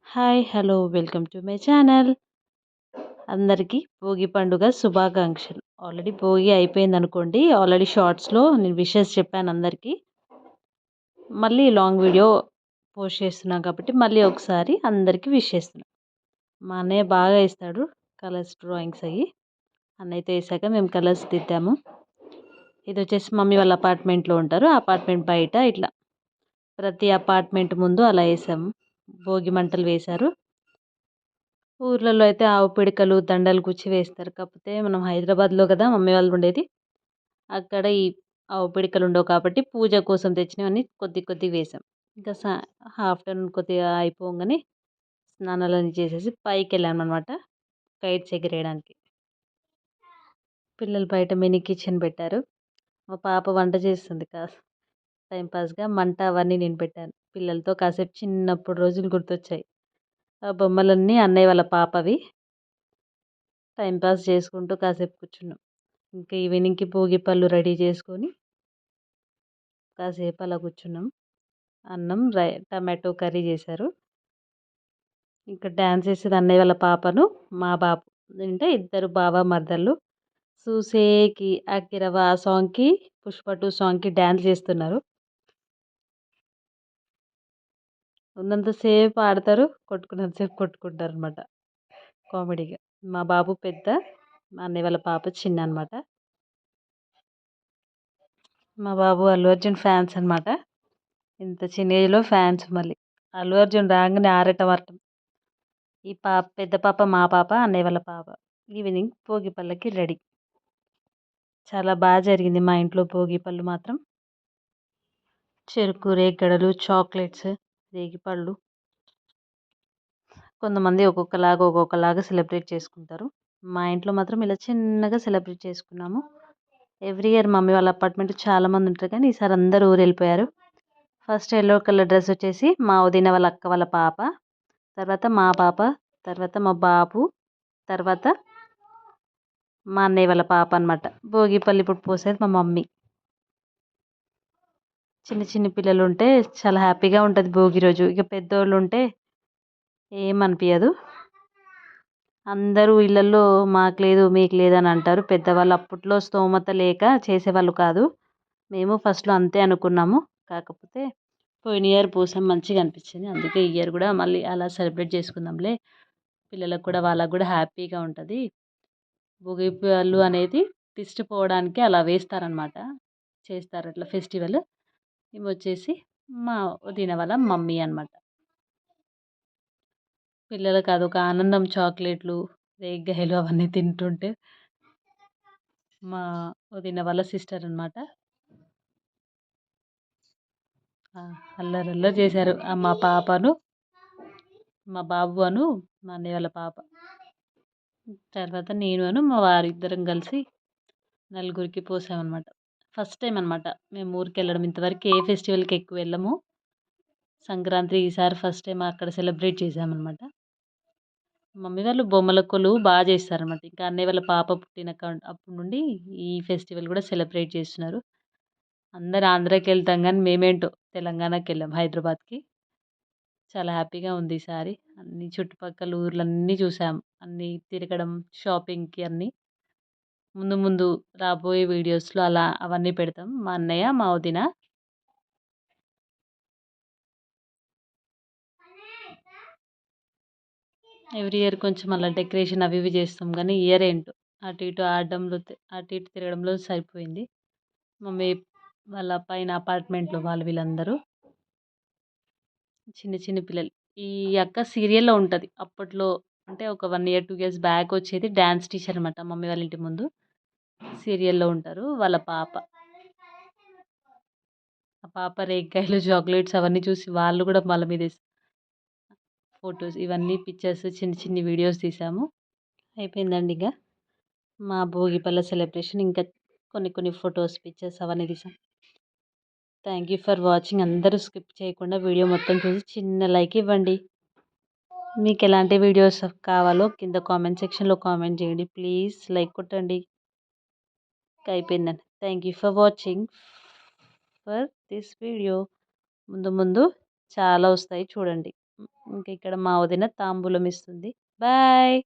Hi hello welcome to my channel. అందరికీ భోగి పండుగ శుభాకాంక్షలు. ఆల్రెడీ భోగి అయిపోయింది అనుకోండి. ఆల్రెడీ షార్ట్స్లో నేను విషెస్ చెప్పాను అందరికీ. మళ్ళీ లాంగ్ వీడియో పోస్ట్ చేస్తున్నాను కాబట్టి మళ్ళీ ఒకసారి అందరికీ విష్ చేస్తున్నాను. మా అన్నయ్య బాగా వేస్తాడు కలర్స్ డ్రాయింగ్స్ అయ్యి. అన్నయ్యతో వేసాక మేము కలర్స్ దిద్దాము. ఇది వచ్చేసి మమ్మీ వాళ్ళ అపార్ట్మెంట్లో ఉంటారు. అపార్ట్మెంట్ బయట ఇట్లా ప్రతి అపార్ట్మెంట్ ముందు అలా వేసాము. భోగి మంటలు వేశారు. ఊర్లలో అయితే ఆవు పిడకలు, దండలు గుచ్చి వేస్తారు. కాకపోతే మనం హైదరాబాద్‌లో కదా మమ్మీ వాళ్ళు ఉండేది. అక్కడ ఈ ఆవు పిడకలు ఉండవు కాబట్టి పూజ కోసం తెచ్చినవన్నీ కొద్ది కొద్దిగా వేశాం. ఇంకా ఆఫ్టర్‌నూన్ కొద్దిగా అయిపోంగానే స్నానాలన్నీ చేసేసి పైకెళ్ళామనమాట కైట్స్ ఎగిరేయడానికి. పిల్లలు బయట మినీ కిచెన్ పెట్టారు. మా పాప వంట చేస్తుంది టైం పాస్‌గా మంట అవన్నీ నేను పెట్టాను. పిల్లలతో కాసేపు చిన్నప్పుడు రోజులు గుర్తొచ్చాయి. ఆ బొమ్మలన్నీ అన్నయ్య వాళ్ళ పాపవి. టైం పాస్ చేసుకుంటూ కాసేపు కూర్చున్నాం. ఇంకా ఈవినింగ్‌కి భోగి పళ్ళు రెడీ చేసుకొని కాసేపు అలా కూర్చున్నాం. అన్నం, టమాటో కర్రీ చేశారు. ఇంకా డాన్స్ చేసేది అన్నయ్య వాళ్ళ పాపను, మా బాబు. అంటే ఇద్దరు బావ మరదళ్ళు. 'చూసేకి అక్కిరవ' ఆ సాంగ్‌కి 'పుష్ప 2' సాంగ్‌కి డాన్స్ చేస్తున్నారు. ఉన్నంత సేపు ఆడతారు, కొట్టుకున్నంత సేపు కొట్టుకుంటారనమాట కామెడీగా. మా బాబు పెద్ద, మా అన్నయ్య వాళ్ళ పాప చిన్న అనమాట. మా బాబు అల్లు అర్జున్ ఫ్యాన్స్ అనమాట. ఇంత చిన్న ఏజ్‌లో ఫ్యాన్స్ మళ్ళీ. అల్లు అర్జున్ రాంగానే ఆరటం. ఈ పెద్ద పాప మా పాప, అన్నయ్య వాళ్ళ పాప. ఈవినింగ్ భోగి పళ్ళకి రెడీ. చాలా బాగా జరిగింది మా ఇంట్లో భోగి పళ్ళు మాత్రం. చెరుకు, రేగడలు, చాక్లెట్స్, రేగిపళ్ళు. కొంతమంది ఒక్కొక్కలాగా సెలబ్రేట్ చేసుకుంటారు. మా ఇంట్లో మాత్రం ఇలా చిన్నగా సెలబ్రేట్ చేసుకున్నాము. ఎవ్రీ ఇయర్ మమ్మీ వాళ్ళ అపార్ట్మెంట్ చాలామంది ఉంటారు కానీ ఈసారి అందరూ ఊరెళ్ళిపోయారు. ఫస్ట్ యెల్లో కలర్ డ్రెస్ వచ్చేసి మా వదిన వాళ్ళ అక్క వాళ్ళ పాప, తర్వాత మా పాప, తర్వాత మా బాబు, తర్వాత మా అన్నయ్య వాళ్ళ పాప అనమాట. భోగిపళ్ళు ఇప్పుడు పోసేది మా మమ్మీ. చిన్న చిన్న పిల్లలు ఉంటే చాలా హ్యాపీగా ఉంటుంది భోగి రోజు. ఇక పెద్దోళ్ళు ఉంటే ఏమనిపించదు. అందరూ ఇళ్ళల్లో మాకు లేదు మీకు లేదు అని అంటారు. పెద్దవాళ్ళు అప్పట్లో స్తోమత లేక చేసేవాళ్ళు కాదు. మేము ఫస్ట్‌లో అంతే అనుకున్నాము. కాకపోతే పోయిన ఇయర్ పోసాం మంచిగా అనిపించింది. అందుకే ఈ ఇయర్ కూడా మళ్ళీ అలా సెలబ్రేట్ చేసుకుందాంలే. పిల్లలకు కూడా వాళ్ళకి కూడా హ్యాపీగా ఉంటుంది. భోగి పళ్ళు అనేది దిష్టి పోవడానికి అలా వేస్తారనమాట. చేస్తారు అట్లా ఫెస్టివల్. ఈమె వచ్చేసి మా వదిన వాళ్ళ మమ్మీ అనమాట. పిల్లలకి అదొక ఆనందం చాక్లెట్లు, రేగ్గాయలు అవన్నీ తింటుంటే. మా వదిన వాళ్ళ సిస్టర్ అనమాట. అల్లరి అల్లరి చేశారు. మా పాపను, మా బాబు మా అన్నయ్య వాళ్ళ పాప. తర్వాత మా వారు ఇద్దరం కలిసి నలుగురికి పోసామన్నమాట. ఫస్ట్ టైం అనమాట మేము ఊరికెళ్ళడం. ఇంతవరకు ఏ ఫెస్టివల్‌కి ఎక్కువ వెళ్ళము. సంక్రాంతి ఈసారి ఫస్ట్ టైం అక్కడ సెలబ్రేట్ చేశామన్నమాట. మమ్మీ వాళ్ళు బొమ్మల కొలువు బాగా చేస్తారన్నమాట. ఇంకా అన్నయ్య వాళ్ళ పాప పుట్టిన అప్పటి నుండి ఈ ఫెస్టివల్ కూడా సెలబ్రేట్ చేస్తున్నారు. అందరూ ఆంధ్రాకెళ్తాం గానీ మేమేంటో తెలంగాణకెళ్ళాం హైదరాబాద్‌కి. చాలా హ్యాపీగా ఉంది ఈసారి. అన్ని చుట్టుపక్కల ఊర్లన్నీ చూసాం. అన్నీ తిరగడం, షాపింగ్‌కి అన్నీ. ముందు ముందు రాబోయే వీడియోస్‌లో అలా అవన్నీ పెడతాం. మా అన్నయ్య, మా వదిన. ఎవ్రీ ఇయర్ కొంచెం అలా డెకరేషన్ అవి ఇవి చేస్తాం గానీ, ఈ ఇయర్ ఏంటో అటు ఇటు అటు ఇటు తిరగడంలో సరిపోయింది. మమ్మీ వాళ్ళ పైన అపార్ట్మెంట్‌లో వాళ్ళు వీళ్ళందరూ చిన్న చిన్న పిల్లలు. ఈ అక్క సీరియల్‌లో ఉంటది. అప్పట్లో అంటే ఒక 1 ఇయర్, 2 ఇయర్స్ బ్యాక్ వచ్చేది డాన్స్ టీచర్ అనమాట మమ్మీ వాళ్ళ ఇంటి ముందు. సీరియల్‌లో ఉంటారు. వాళ్ళ పాప. ఆ పాప రేగ్గాయలు, చాక్లెట్స్ అవన్నీ చూసి వాళ్ళు కూడా వాళ్ళ మీద ఫోటోస్ ఇవన్నీ పిక్చర్స్ చిన్ని చిన్ని వీడియోస్ తీసాము. అయిపోయిందండి ఇక. మా భోగి పళ్ళ సెలబ్రేషన్ ఇంకా కొన్ని కొన్ని ఫోటోస్, పిక్చర్స్ అవన్నీ తీసాం. Thank you for watching. అందరూ స్కిప్ చేయకుండా వీడియో మొత్తం చూసి చిన్న లైక్ ఇవ్వండి. మీకు ఎలాంటి వీడియోస్ కావాలో కింద కామెంట్ సెక్షన్‌లో కామెంట్ చేయండి. ప్లీజ్ లైక్ కొట్టండి. అయిపోయిందండి. Thank you for watching this video. ముందు ముందు చాలా వస్తాయి చూడండి. ఇంక ఇక్కడ మా వదిన తాంబూలం ఇస్తుంది. బాయ్.